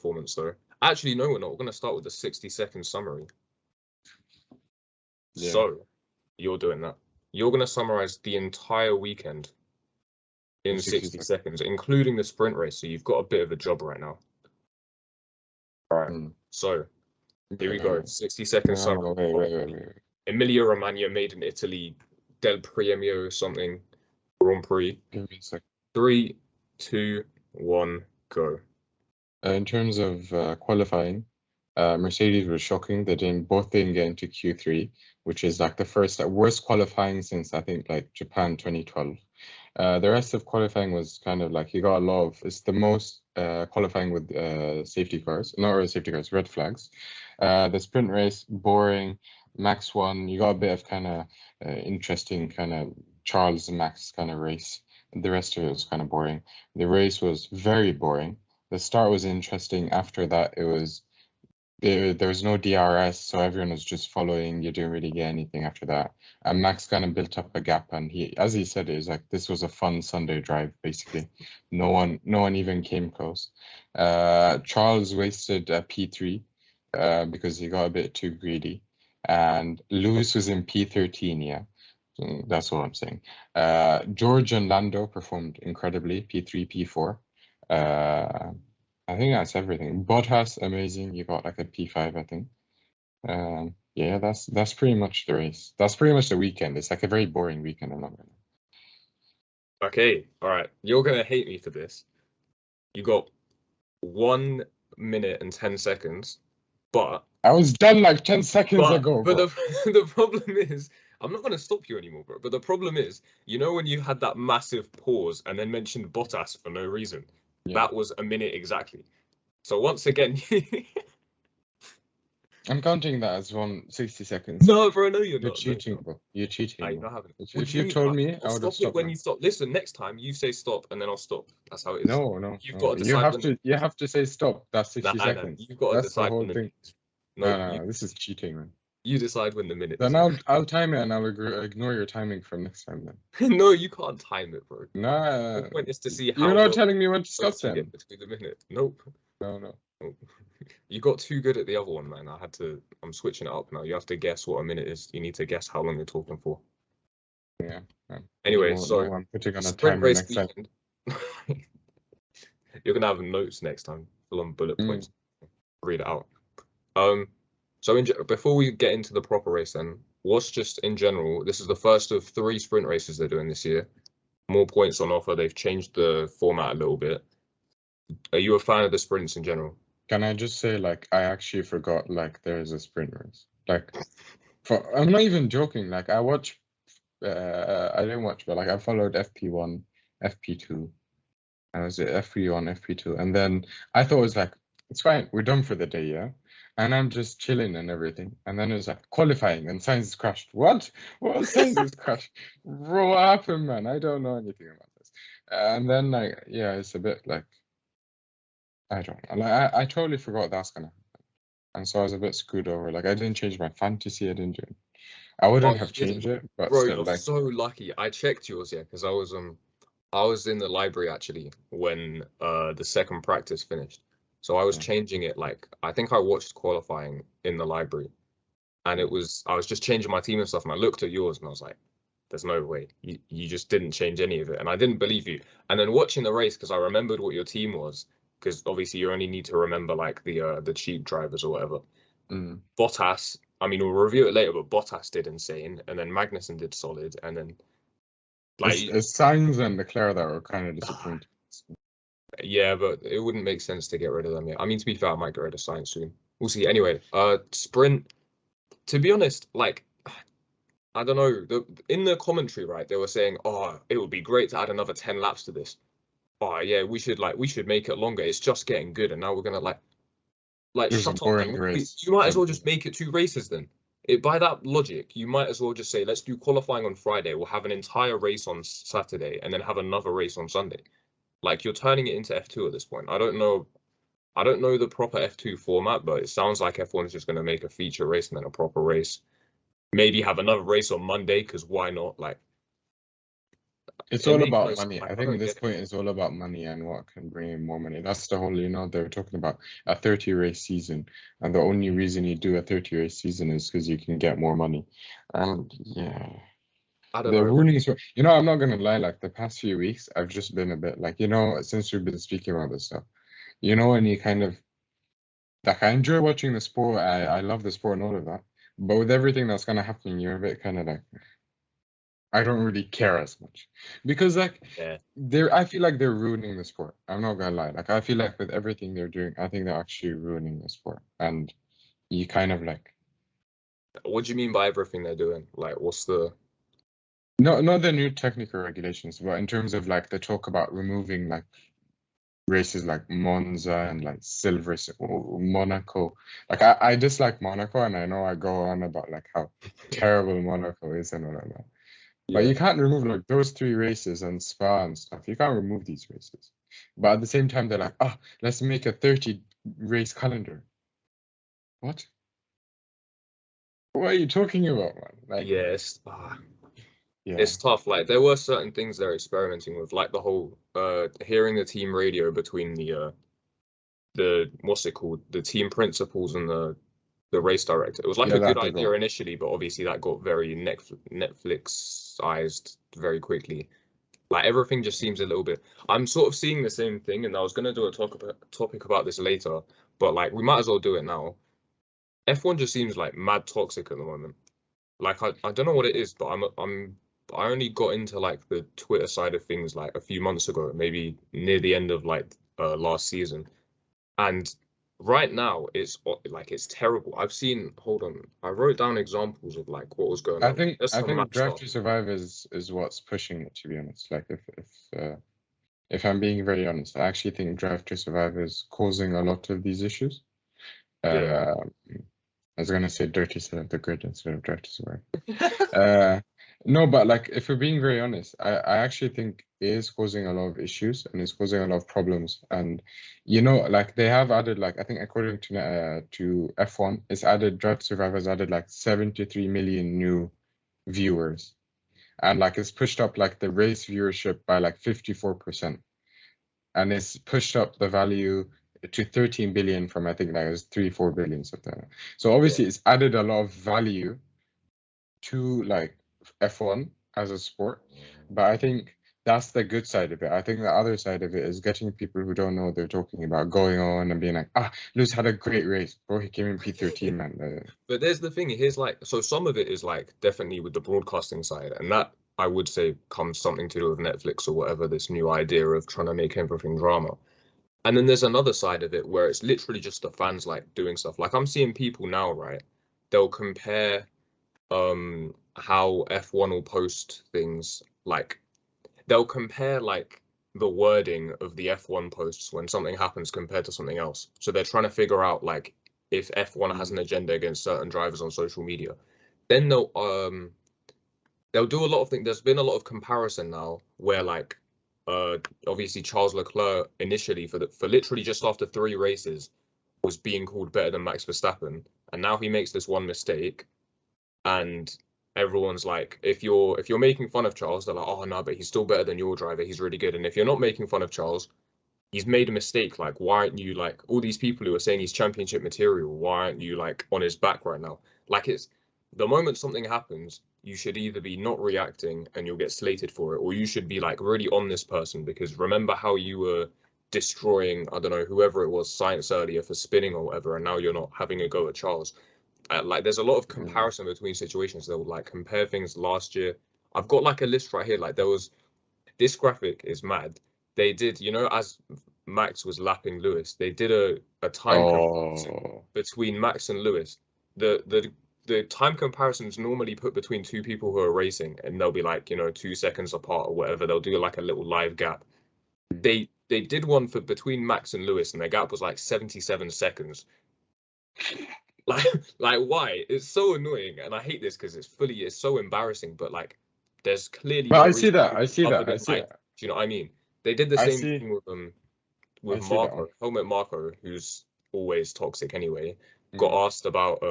performance though. Actually, no, we're not. We're going to start with the 60-second summary. Yeah. So, you're doing that. You're going to summarize the entire weekend in 60 seconds, including the sprint race. So you've got a bit of a job right now. All right. So, here we go. 60-second summary. Wait. Emilia-Romagna made in Italy, Del Premio something, Grand Prix. Give me a sec. 3, 2, 1, go. In terms of qualifying, Mercedes was shocking. They both didn't get into Q3, which is like the worst qualifying since I think like Japan 2012. The rest of qualifying was kind of like you got a lot of, it's the most qualifying with red flags. The sprint race, boring. Max won. You got a bit of kind of interesting kind of Charles Max kind of race. The rest of it was kind of boring. The race was very boring. The start was interesting. After that, there was no DRS, so everyone was just following. You didn't really get anything after that. And Max kind of built up a gap, and as he said, it was like this was a fun Sunday drive. Basically, no one even came close. Charles wasted a P3 because he got a bit too greedy, and Lewis was in P13. Yeah. That's what I'm saying. George and Lando performed incredibly, P3, P4. I think that's everything. Bottas, amazing. You got like a P5, I think. Yeah, that's pretty much the race. That's pretty much the weekend. It's like a very boring weekend. I'm not gonna. Okay, all right. You're gonna hate me for this. You got 1 minute and 10 seconds, but I was done like 10 seconds ago. But the problem is, I'm not gonna stop you anymore, bro. But the problem is, you know when you had that massive pause and then mentioned Bottas for no reason? Yeah. That was a minute exactly. So once again, I'm counting that as 60 seconds. No, bro, no, you're not. Cheating, no. bro. You're cheating. I not having it. If you told me, I would have stopped. When you stop. Listen, next time you say stop, and then I'll stop. That's how it is. No. Got to decide you have to say stop. That's 60 seconds. You've got to decide the whole thing. No, this is cheating, man. You decide when the minute. Then I'll time it, and I'll ignore your timing for next time. Then. No, you can't time it, bro. Nah. The point is to see how. You're not telling me when to stop then. Between the minute. Nope. No. You got too good at the other one, man. I'm switching it up now. You have to guess what a minute is. You need to guess how long you're talking for. Yeah. Anyway, so I'm putting on a sprint timer race next time. You're gonna have notes next time, full on bullet points. Read it out. So before we get into the proper race, then what's just in general? This is the first of 3 sprint races they're doing this year. More points on offer. They've changed the format a little bit. Are you a fan of the sprints in general? Can I just say, like, I actually forgot, like, there is a sprint race. Like, I'm not even joking. Like, I watch, I didn't watch, but like, I followed FP1, FP2. I was at FP1, FP2, and then I thought it was like, it's fine, we're done for the day, yeah. And I'm just chilling and everything, and then it was like qualifying, and Sainz crashed. What Sainz is crashed? Bro, what happened, man? I don't know anything about this. And then like, yeah, it's a bit like. I don't know. Like, I totally forgot that's gonna happen. And so I was a bit screwed over. Like I didn't change my fantasy, I didn't do it. I wouldn't have changed it, but bro, still, you're like so lucky. I checked yours, yeah, because I was in the library actually when the second practice finished. So I was changing it, like I think I watched qualifying in the library. And I was just changing my team and stuff, and I looked at yours and I was like, there's no way. You just didn't change any of it. And I didn't believe you. And then watching the race, because I remembered what your team was, because obviously you only need to remember like the cheap drivers or whatever. Bottas, I mean, we'll review it later, but Bottas did insane, and then Magnussen did solid, and then like it's Sainz and Leclerc that were kind of disappointing. Yeah, but it wouldn't make sense to get rid of them yet. I mean, to be fair, I might get rid of Sainz soon. We'll see. Anyway, sprint. To be honest, like I don't know. In the commentary, right, they were saying, "Oh, it would be great to add another 10 laps to this." Oh yeah, we should make it longer. It's just getting good, and now we're gonna like shut up. You might as well just make it 2 races then. By that logic, you might as well just say, let's do qualifying on Friday. We'll have an entire race on Saturday, and then have another race on Sunday. Like you're turning it into F2 at this point. I don't know the proper F2 format, but it sounds like F1 is just going to make a feature race and then a proper race. Maybe have another race on Monday, because why not? Like, It's it all makes no about sense. money. Like, I I think don't this get it. point is all about money and what can bring in more money. That's the whole, they're talking about a 30 race season, and the only reason you do a 30 race season is because you can get more money. And yeah, I don't they're know, man. ruining so I'm not gonna lie, like the past few weeks, I've just been a bit like, since we've been speaking about this stuff, and you kind of like I enjoy watching the sport, I love the sport and all of that. But with everything that's kind of happening, you're a bit kind of like I don't really care as much because like Yeah. I feel like they're ruining the sport. I'm not gonna lie. Like I feel like with everything they're doing, I think they're actually ruining the sport. And you kind of like What do you mean by everything they're doing? Like, what's the? not the new technical regulations, but in terms of like the talk about removing like races like Monza and like Monaco. Like I dislike Monaco, and I know I go on about like how terrible Monaco is and all of that. But Yeah. you can't remove like those three races and Spa and stuff. You can't remove these races. But at the same time, they're like, let's make a 30 race calendar. What? What are you talking about, man? Like, Yeah. yeah, It's tough. Like, there were certain things they're experimenting with, like the whole hearing the team radio between the what's it called, the team principals and the race director. It was like yeah, a good that did idea well. initially, but obviously that got very Netflixized very quickly. Like, everything just seems a little bit. I'm sort of seeing the same thing, and I was gonna do a topic about this later, but like we might as well do it now. F1 just seems like mad toxic at the moment. Like, I don't know what it is, but I only got into like the Twitter side of things like a few months ago, maybe near the end of like last season. And right now like it's terrible. I've seen, hold on, I wrote down examples of like what was going I on. think There's I some mad think Drive stuff. to Survive is what's pushing it, to be honest. Like if I'm being very honest, I actually think Drive to Survive is causing a lot of these issues. Yeah. Uh, I was gonna say Dirty Set of the Grid instead of Drive to Survive. Uh, no, but like if we're being very honest, I actually think it is causing a lot of issues and it's causing a lot of problems. And like they have added like I think according to F1, it's added Drive to Survive has added like 73 million new viewers. And like it's pushed up like the race viewership by like 54%. And it's pushed up the value to 13 billion from I think like it was 3, 4 billion something. So Yeah. obviously it's added a lot of value to like F1 as a sport, but I think that's the good side of it. I think the other side of it is getting people who don't know what they're talking about going on and being like, Lewis had a great race, bro. He came in P13, man. But there's the thing, here's like, so some of it is like definitely with the broadcasting side, and that I would say comes something to do with Netflix or whatever, this new idea of trying to make everything drama. And then there's another side of it where it's literally just the fans like doing stuff. Like, I'm seeing people now, right? They'll compare how F1 will post things, like they'll compare like the wording of the F1 posts when something happens compared to something else. So they're trying to figure out like if F1 has an agenda against certain drivers on social media. Then they'll do a lot of things. There's been a lot of comparison now where like obviously Charles Leclerc initially for literally just after 3 races was being called better than Max Verstappen, and now he makes this one mistake, and everyone's like, if you're making fun of Charles, they're like, oh no, but he's still better than your driver. He's really good. And if you're not making fun of Charles, he's made a mistake. Like, why aren't you like all these people who are saying he's championship material? Why aren't you like on his back right now? Like, it's the moment something happens, you should either be not reacting and you'll get slated for it, or you should be like really on this person because remember how you were destroying, I don't know, whoever it was, Science earlier for spinning or whatever, and now you're not having a go at Charles. Like, there's a lot of Mm. comparison between situations. They'll like compare things last year. I've got like a list right here. Like, there was this graphic is mad. They did, as Max was lapping Lewis, they did a time comparison Oh, between Max and Lewis. The time comparisons normally put between two people who are racing, and they'll be like, 2 seconds apart or whatever. They'll do like a little live gap. They did one for between Max and Lewis, and their gap was like 77 seconds. Like, like why? It's so annoying, and I hate this because it's so embarrassing. But like, there's clearly but a I see reason that. I see other that. I than see height. that. Do you know what I mean? They did the I same see. thing I with see that one. Marco, Helmut Marco, who's always toxic anyway. Got Mm. asked about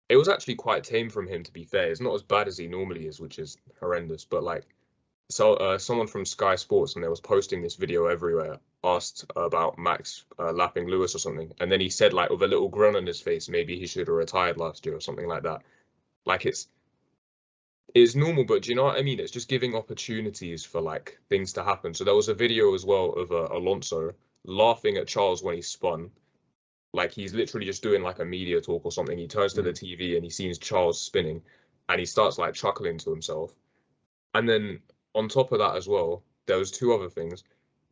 it was actually quite tame from him, to be fair. It's not as bad as he normally is, which is horrendous. But like, So someone from Sky Sports, and they was posting this video everywhere, asked about Max lapping Lewis or something, and then he said like with a little grin on his face, maybe he should have retired last year or something like that. Like it's normal, but do you know what I mean? It's just giving opportunities for like things to happen. So there was a video as well of Alonso laughing at Charles when he spun. Like he's literally just doing like a media talk or something. He turns to the TV and he sees Charles spinning, and he starts like chuckling to himself. And then on top of that as well, there was two other things.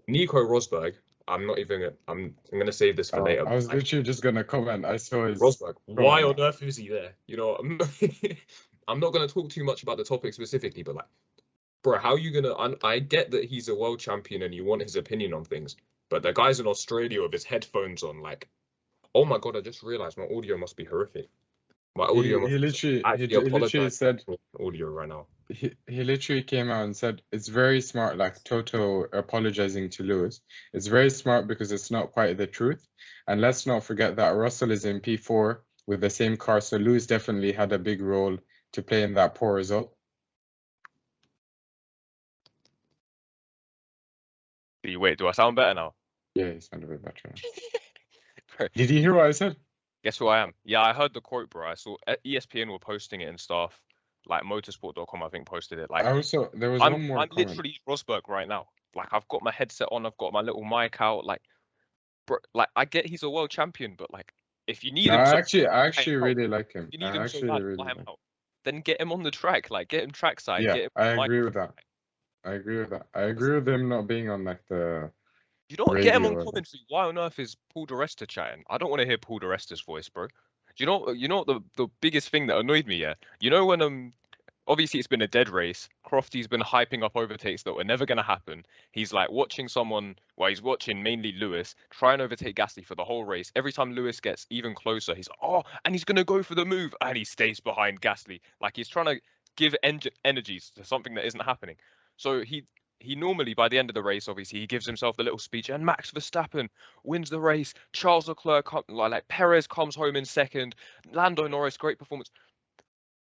Nico Rosberg. I'm not even. I'm gonna save this for later. I was Like literally just gonna comment. I saw his Rosberg, why comment. on earth is he there? You know, I'm not gonna talk too much about the topic specifically, but like, bro, how you gonna? I get that he's a world champion and you want his opinion on things, but the guy's in Australia with his headphones on. Like, oh my god, I just realized my audio must be horrific. My audio He must literally actually he literally apologize said for audio right now. he literally came out and said it's very smart, like Toto apologizing to Lewis. It's very smart because it's not quite the truth. And let's not forget that Russell is in P4 with the same car, so Lewis definitely had a big role to play in that poor result. Wait, do I sound better now? Yeah, he sounded a bit better. Bro, Did you hear what I said? guess who I am? Yeah, I heard the quote, bro. I saw ESPN were posting it and stuff. Like motorsport.com, I think, posted it. Like, I also there was I'm one more I'm comment. literally Rosberg right now. Like, I've got my headset on, I've got my little mic out. Like, bro, like I get he's a world champion, but like, if you need No, him I so actually bad, really like him. if you I need him so actually bad, really fly him like. out. Then get him on the track. Like, get him trackside. Yeah, Get him I with the agree with microphone. that. I agree with that. I agree with him not being on like the You know what? Get him on radio. commentary. Why on earth is Paul di Resta chatting? I don't want to hear Paul di Resta's voice, bro. Do you know? You know what the biggest thing that annoyed me? Yeah. You know when obviously it's been a dead race. Crofty's been hyping up overtakes that were never going to happen. He's like watching someone, well, he's watching mainly Lewis try and overtake Gasly for the whole race. Every time Lewis gets even closer, he's like, oh, and he's going to go for the move, and he stays behind Gasly. Like he's trying to give energies to something that isn't happening. So he normally by the end of the race, obviously, he gives himself the little speech, and Max Verstappen wins the race. Charles Leclerc, like Perez comes home in second. Lando Norris, great performance.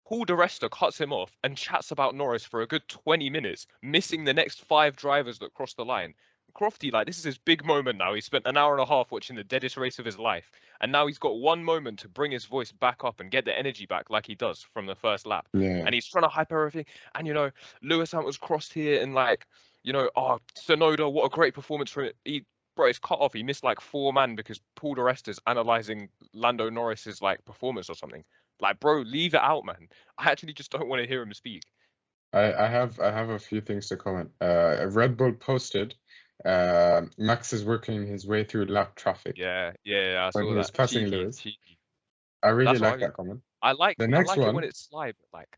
Paul di Resta cuts him off and chats about Norris for a good 20 minutes, missing the next 5 drivers that cross the line. Crofty, like, this is his big moment now. He spent an hour and a half watching the deadest race of his life, and now he's got one moment to bring his voice back up and get the energy back like he does from the first lap. Yeah. And he's trying to hype everything. And, you know, Lewis Hamilton's crossed here, and, like, you know, oh, Sonoda, what a great performance from it. Bro, it's cut off. He missed like 4 man because Paul di Resta's analyzing Lando Norris's like performance or something. Like, bro, leave it out, man. I actually just don't want to hear him speak. I have a few things to comment. Red Bull posted Max is working his way through lap traffic Yeah, I when saw he was that. passing Cheeky, Lewis. cheeky. I really That's what I like mean. that comment. I The I next like it when one, it's sly, but like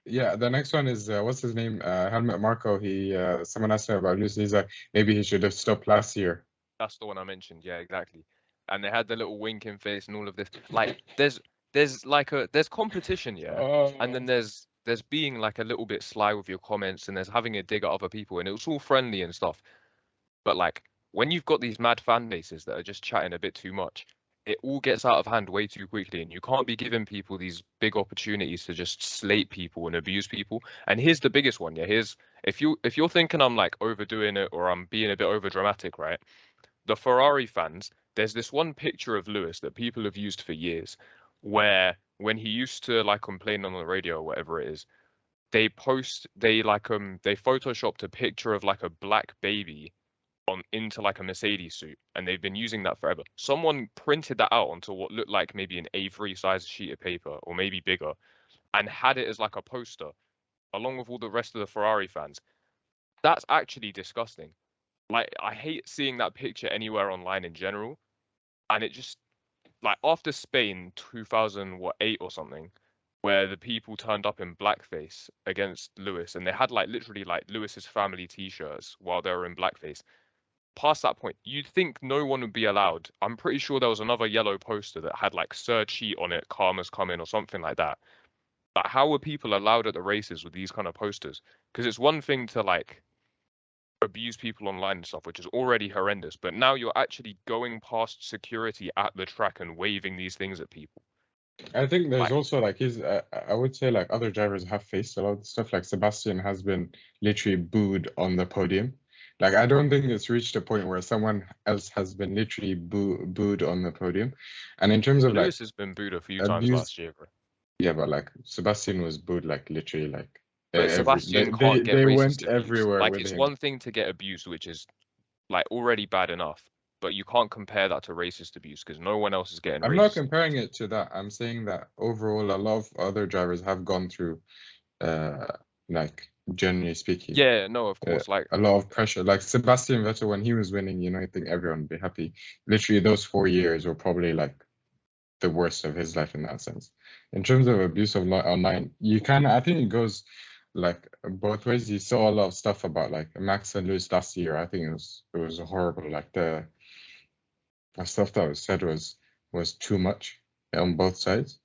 the next one is what's his name? Helmut Marko. He someone asked him about Lewis. He's like, maybe he should have stopped last year. that's the one I mentioned. Yeah, exactly. And they had the little winking face and all of this. Like, there's competition, yeah, and then there's being like a little bit sly with your comments, and there's having a dig at other people, and it's all friendly and stuff. But like when you've got these mad fan bases that are just chatting a bit too much, it all gets out of hand way too quickly, and you can't be giving people these big opportunities to just slate people and abuse people. And here's the biggest one, yeah. Here's if you're thinking I'm like overdoing it or I'm being a bit over dramatic, right? The Ferrari fans, there's this one picture of Lewis that people have used for years, where when he used to like complain on the radio or whatever it is, they photoshopped a picture of like a black baby on into like a Mercedes suit, and they've been using that forever. Someone printed that out onto what looked like maybe an A3 size sheet of paper or maybe bigger, and had it as like a poster along with all the rest of the Ferrari fans. That's actually disgusting. Like, I hate seeing that picture anywhere online in general, and it just like after Spain 2008 or something, where the people turned up in blackface against Lewis, and they had like literally like Lewis's family T-shirts while they were in blackface. Past that point, you'd think no one would be allowed. I'm pretty sure there was another yellow poster that had like Sir Cheat on it, Karma's coming or something like that. Like, how were people allowed at the races with these kind of posters? Because it's one thing to like abuse people online and stuff, which is already horrendous, but now you're actually going past security at the track and waving these things at people. I think there's Like, also like I would say like other drivers have faced a lot of stuff. Like Sebastian has been literally booed on the podium. Like I don't think it's reached a point where someone else has been literally booed on the podium. And in terms of like Lewis has been booed a few times abuse, last year, bro. yeah, but like Sebastian was booed like literally like But every Sebastian can't get they went racist abuse. everywhere Like, with it's him. one thing to get abused, which is like already bad enough, but you can't compare that to racist abuse because no one else is getting I'm not racist comparing abuse. it to that. I'm saying that overall a lot of other drivers have gone through uh like generally speaking Yeah, no, of course. Like, a lot of pressure. Like Sebastian Vettel, when he was winning, you know, I think everyone would be happy. Literally, those 4 years were probably like the worst of his life in that sense. In terms of abuse of online, you kind of, I think it goes like both ways. You saw a lot of stuff about like Max and Lewis last year. I think it was horrible. Like the stuff that was said was too much on both sides.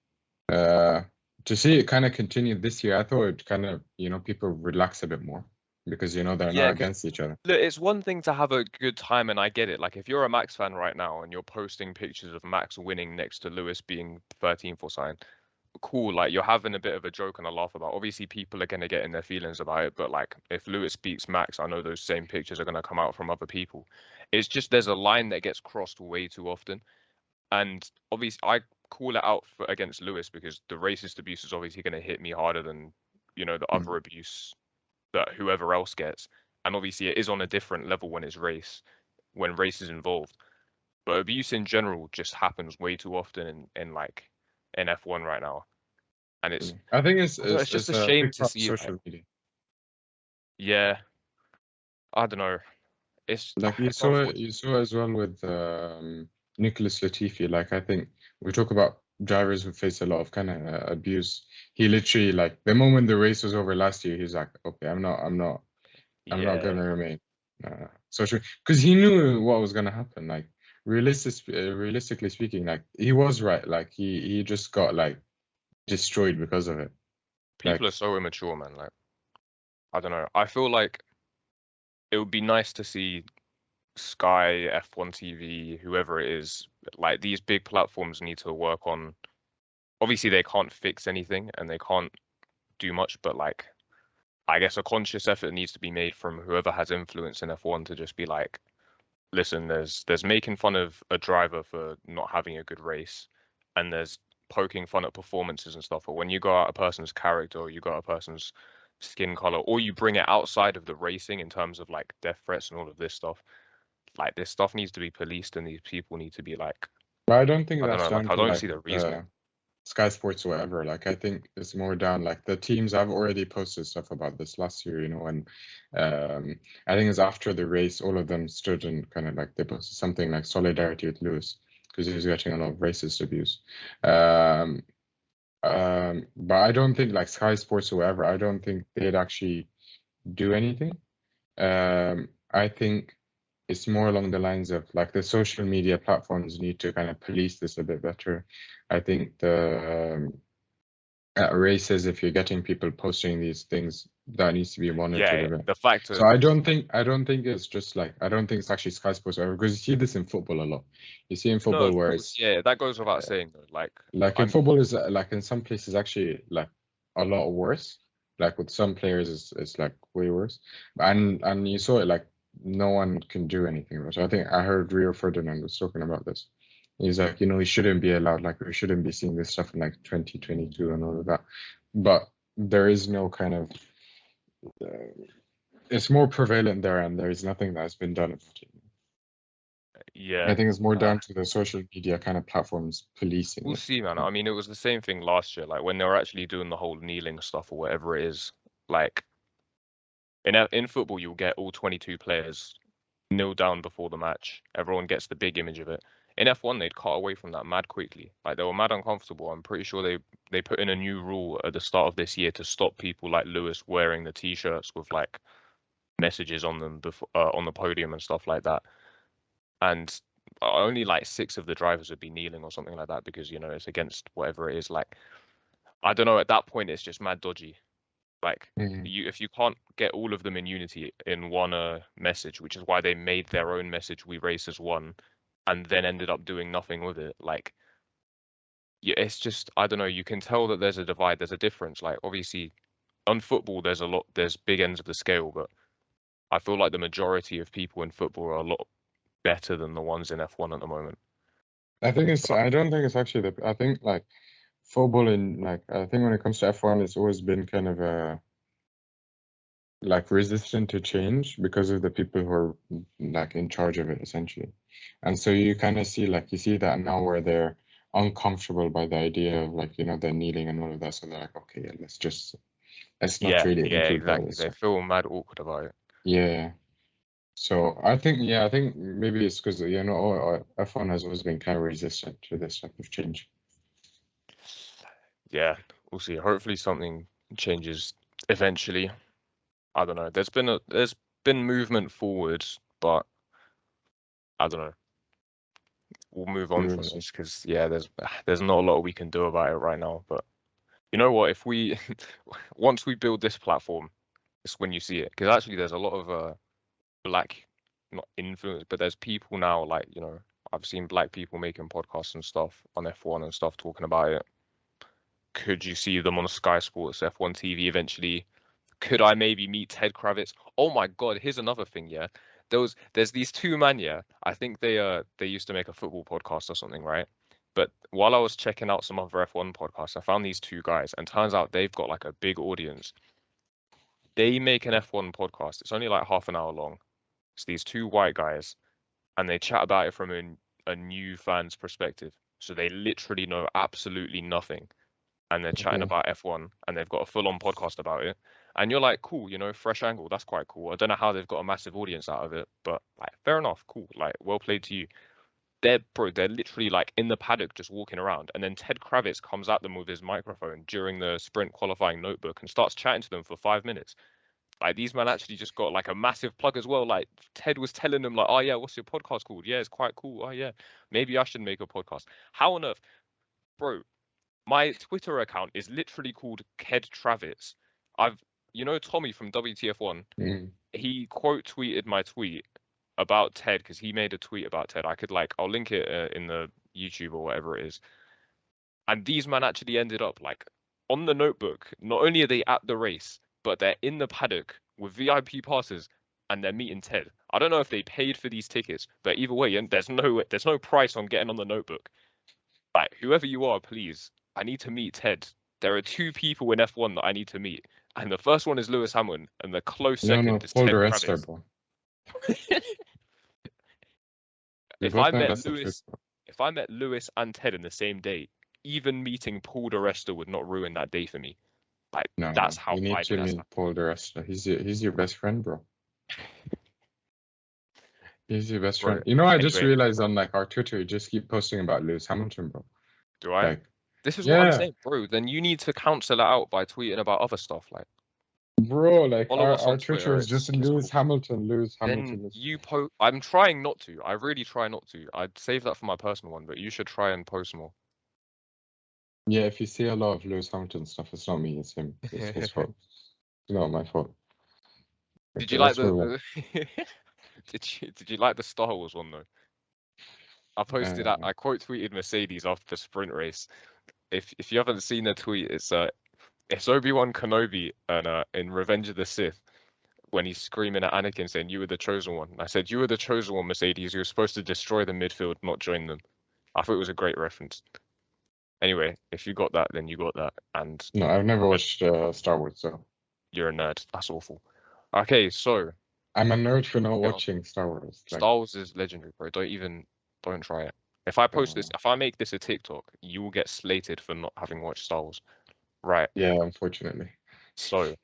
Uh, to see it kind of continue this year, I thought it kind of, you know, people relax a bit more because, you know, they're yeah, not because against each other. look, it's one thing to have a good time, and I get it. Like, if you're a Max fan right now and you're posting pictures of Max winning next to Lewis being 13th or something, cool. Like, you're having a bit of a joke and a laugh about. Obviously, people are gonna get in their feelings about it, but like, if Lewis beats Max, I know those same pictures are gonna come out from other people. It's just there's a line that gets crossed way too often, and obviously, I call it out for against Lewis because the racist abuse is obviously gonna hit me harder than the other abuse that whoever else gets. And obviously, it is on a different level when race is involved. But abuse in general just happens way too often in like in F1 right now, and it's I think I don't know, it's just it's a a shame big to part of see like social media. yeah, I don't know. It's Like it's unfortunate. you saw as well with Nicholas Latifi. Like I think we talk about drivers who face a lot of kind of abuse. He literally like the moment the race was over last year, he's like, okay, I'm not Yeah, gonna remain social because he knew what was gonna happen. Like realistically speaking, like he was right. Like he just got like destroyed because of it. people Like are so immature, man. Like I don't know. I feel like it would be nice to see Sky, F1 TV, whoever it is, like these big platforms need to work on. Obviously, they can't fix anything and they can't do much, but like I guess a conscious effort needs to be made from whoever has influence in F1 to just be like, listen, there's making fun of a driver for not having a good race, and there's poking fun at performances and stuff. But when you go out a person's character or you go out a person's skin color, or you bring it outside of the racing in terms of like death threats and all of this stuff, like this stuff needs to be policed and these people need to be like, but I don't think I don't that's know, like down I to don't like see the reasoning. Sky Sports or whatever. Like I think it's more down like the teams have already posted stuff about this last year, you know, and I think it's after the race, all of them stood and kind of like they posted something like solidarity with Lewis because he was getting a lot of racist abuse. Um, but I don't think like Sky Sports or whatever, I don't think they'd actually do anything. I think it's more along the lines of like the social media platforms need to kind of police this a bit better. I think the at races, if you're getting people posting these things, that needs to be monitored Yeah, a bit. the fact So of I don't think it's just like I don't think it's actually Sky Sports or whatever, because you see this in football a lot. You see in no, football of where course, it's yeah, that goes without saying though. like in I'm football is like in some places actually like a lot worse. Like with some players it's like way worse. And you saw it like no one can do anything about it. So I think I heard Rio Ferdinand was talking about this. He's like, you know, he shouldn't be allowed, like we shouldn't be seeing this stuff in like 2022 and all of that. But there is no kind of it's more prevalent there and there is nothing that's been done about it. I yeah. think it's more Uh, down to the social media kind of platforms policing We'll it. see, man. I mean, it was the same thing last year, like when they were actually doing the whole kneeling stuff or whatever it is. Like in football, you'll get all 22 players kneel down before the match. Everyone gets the big image of it. In F1, they'd cut away from that mad quickly. Like they were mad uncomfortable. I'm pretty sure they put in a new rule at the start of this year to stop people like Lewis wearing the t-shirts with like messages on them before on the podium and stuff like that. And only like 6 of the drivers would be kneeling or something like that because it's against whatever it is. Like I don't know. At that point, it's just mad dodgy. Like Mhm. if you can't get all of them in unity in one message, which is why they made their own message, "We race as one," and then ended up doing nothing with it. Like yeah, it's just I don't know. You can tell that there's a divide. There's a difference. Like obviously, on football, there's big ends of the scale, but I feel like the majority of people in football are a lot better than the ones in F1 at the moment. I don't think it's actually I think like football I think when it comes to F1, it's always been kind of like resistant to change because of the people who are like in charge of it essentially. And so you kind of see that now where they're uncomfortable by the idea of like, they're kneeling and all of that. So they're like, okay, yeah, let's not really Yeah, include all exactly. this They stuff. feel mad awkward about it. Yeah. So I think maybe it's because F1 has always been kind of resistant to this type of change. Yeah, we'll see. Hopefully something changes eventually. I don't know. There's been movement forwards, but I don't know. We'll move on from this because yeah, there's not a lot we can do about it right now. But you know what? If we once we build this platform, it's when you see it. Because actually, there's a lot of black, not influence, but there's people now like I've seen black people making podcasts and stuff on F1 and stuff talking about it. Could you see them on Sky Sports F1 TV eventually? Could I maybe meet Ted Kravitz? Oh my God, here's another thing, yeah. There's these two men, yeah. I think they used to make a football podcast or something, right? But while I was checking out some other F1 podcasts, I found these two guys, and turns out they've got like a big audience. They make an F1 podcast. It's only like half an hour long. It's these two white guys, and they chat about it from a new fan's perspective. So they literally know absolutely nothing, and they're chatting about F1, and they've got a full-on podcast about it. And you're like, cool, fresh angle, that's quite cool. I don't know how they've got a massive audience out of it, but like, fair enough, cool, like, well played to you. They're literally like in the paddock just walking around, and then Ted Kravitz comes at them with his microphone during the sprint qualifying notebook and starts chatting to them for 5 minutes. Like these men actually just got like a massive plug as well. Like Ted was telling them like, oh yeah, what's your podcast called? Yeah, it's quite cool. Oh yeah, maybe I should make a podcast. How on earth, bro? My Twitter account is literally called Ked Travitz. Tommy from WTF1, he quote tweeted my tweet about Ted because he made a tweet about Ted. I'll link it in the YouTube or whatever it is. And these men actually ended up like on the notebook. Not only are they at the race, but they're in the paddock with VIP passes and they're meeting Ted. I don't know if they paid for these tickets, but either way, and there's no price on getting on the notebook. Like whoever you are, please, I need to meet Ted. There are two people in F1 that I need to meet, and the first one is Lewis Hamilton, and the close second is Paul Ted di Resta, Kravitz. bro. If I met Lewis and Ted in the same day, even meeting Paul di Resta would not ruin that day for me. Like that's how you need to meet Paul di Resta. He's your best friend, bro. He's your best friend. I just realized on like our Twitter, you just keep posting about Lewis Hamilton, bro. Do I? Like, this is what I'm saying, bro. Then you need to cancel it out by tweeting about other stuff, like. Bro, like Follow us our on Twitter is just Lewis Hamilton. Then you post. I'm trying not to. I really try not to. I'd save that for my personal one, but you should try and post more. Yeah, if you see a lot of Lewis Hamilton stuff, it's not me, it's him. It's his fault. It's not my fault. Did you like the did you like the Star Wars one though? I posted that. I quote tweeted Mercedes after the sprint race. If you haven't seen the tweet, it's Obi-Wan Kenobi and in Revenge of the Sith when he's screaming at Anakin saying you were the chosen one. I said you were the chosen one, Mercedes. You were supposed to destroy the midfield, not join them. I thought it was a great reference. Anyway, if you got that, then you got that. And no, I've never watched Star Wars, so you're a nerd. That's awful. Okay, so I'm a nerd for not watching Star Wars. Star Wars is legendary, bro. Don't try it. If I post this, if I make this a TikTok, you will get slated for not having watched Star Wars. Right. Yeah, unfortunately. So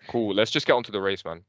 cool. Let's just get onto the race, man.